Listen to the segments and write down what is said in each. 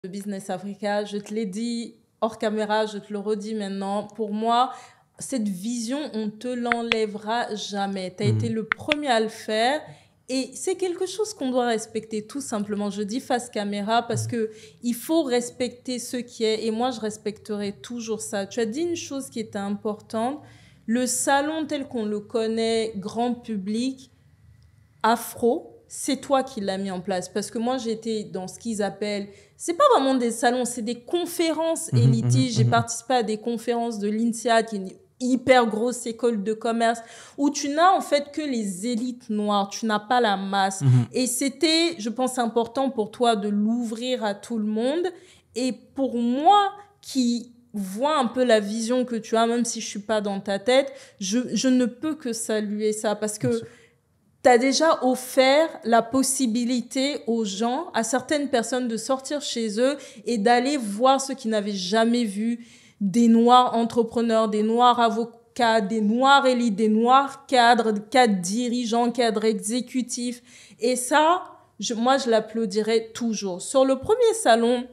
de Business Africa. Je te l'ai dit hors caméra, je te le redis maintenant. Pour moi, cette vision, on ne te l'enlèvera jamais. Tu as été le premier à le faire. Et c'est quelque chose qu'on doit respecter, tout simplement. Je dis face caméra parce que il faut respecter ce qui est. Et moi, je respecterai toujours ça. Tu as dit une chose qui était importante. Le salon tel qu'on le connaît, grand public, afro, c'est toi qui l'as mis en place. Parce que moi, j'étais dans ce qu'ils appellent... C'est pas vraiment des salons, c'est des conférences élitistes. J'ai participé à des conférences de l'INSEAD, qui est une hyper grosse école de commerce, où tu n'as en fait que les élites noires, tu n'as pas la masse. Et c'était, je pense, important pour toi de l'ouvrir à tout le monde. Et pour moi, qui vois un peu la vision que tu as, même si je suis pas dans ta tête, je ne peux que saluer ça, parce que tu as déjà offert la possibilité aux gens, à certaines personnes, de sortir chez eux et d'aller voir ce qu'ils n'avaient jamais vu, des noirs entrepreneurs, des noirs avocats, des noirs élites, des noirs cadres dirigeants, cadres exécutifs. Et ça, moi, je l'applaudirais toujours. Sur le premier salon,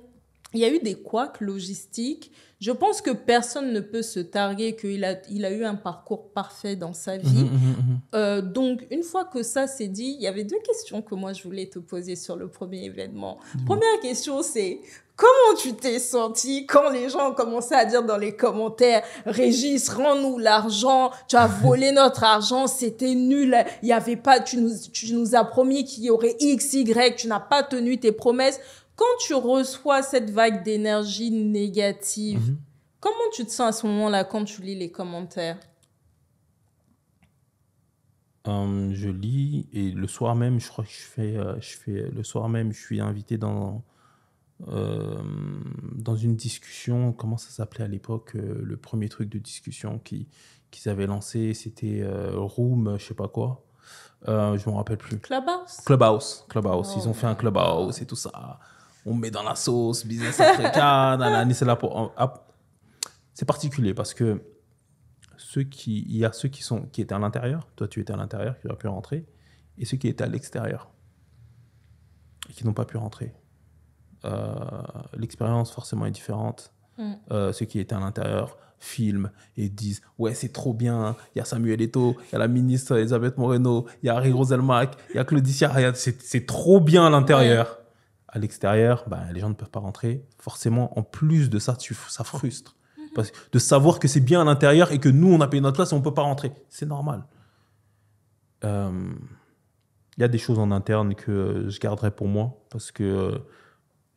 il y a eu des couacs logistiques. Je pense que personne ne peut se targuer qu'il a eu un parcours parfait dans sa vie. Donc, une fois que ça c'est dit, il y avait deux questions que moi je voulais te poser sur le premier événement. Première question, c'est comment tu t'es senti quand les gens ont commencé à dire dans les commentaires, Régis, rends-nous l'argent, tu as volé notre argent, c'était nul, il y avait pas, tu nous as promis qu'il y aurait X, Y, tu n'as pas tenu tes promesses. Quand tu reçois cette vague d'énergie négative, comment tu te sens à ce moment-là quand tu lis les commentaires? Je lis, et le soir même, je crois que le soir même, je suis invité dans une discussion. Comment ça s'appelait à l'époque, le premier truc de discussion qu'ils avaient lancé, c'était Room, je sais pas quoi. Je me rappelle plus. Clubhouse? Clubhouse. Ils Oh ont fait un my Clubhouse God. et tout ça. On met dans la sauce, business africain, nanani, c'est là pour... C'est particulier parce que il y a ceux qui étaient à l'intérieur, toi tu étais à l'intérieur, qui auraient pu rentrer, et ceux qui étaient à l'extérieur et qui n'ont pas pu rentrer. L'expérience forcément est différente. Ceux qui étaient à l'intérieur filment et disent ouais, c'est trop bien, il y a Samuel Eto'o, il y a la ministre Elisabeth Moreno, il y a Harry Roselmack, il y a Claudicia Rayad, c'est trop bien à l'intérieur. À l'extérieur, les gens ne peuvent pas rentrer. Forcément, en plus de ça, ça frustre. Parce que de savoir que c'est bien à l'intérieur et que nous, on a payé notre place et on ne peut pas rentrer. C'est normal. Il y a des choses en interne que je garderai pour moi, parce que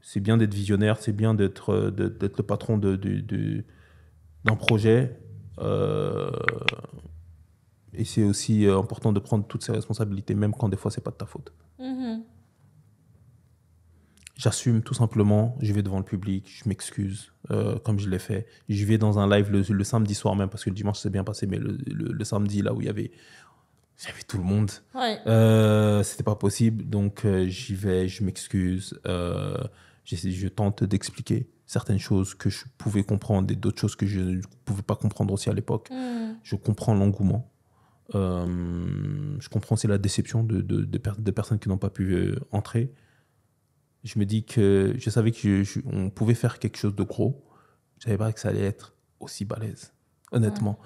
c'est bien d'être visionnaire, c'est bien d'être le patron d'un projet. Et c'est aussi important de prendre toutes ses responsabilités, même quand des fois, ce n'est pas de ta faute. J'assume tout simplement, je vais devant le public, je m'excuse, comme je l'ai fait. Je vais dans un live le samedi soir même, parce que le dimanche c'est bien passé, mais le samedi, là où il y avait tout le monde, c'était pas possible. Donc j'y vais, je m'excuse, je tente d'expliquer certaines choses que je pouvais comprendre et d'autres choses que je ne pouvais pas comprendre aussi à l'époque. Je comprends l'engouement. Je comprends aussi la déception de personnes qui n'ont pas pu entrer. Je me dis que je savais qu'on pouvait faire quelque chose de gros. Je ne savais pas que ça allait être aussi balèze, honnêtement.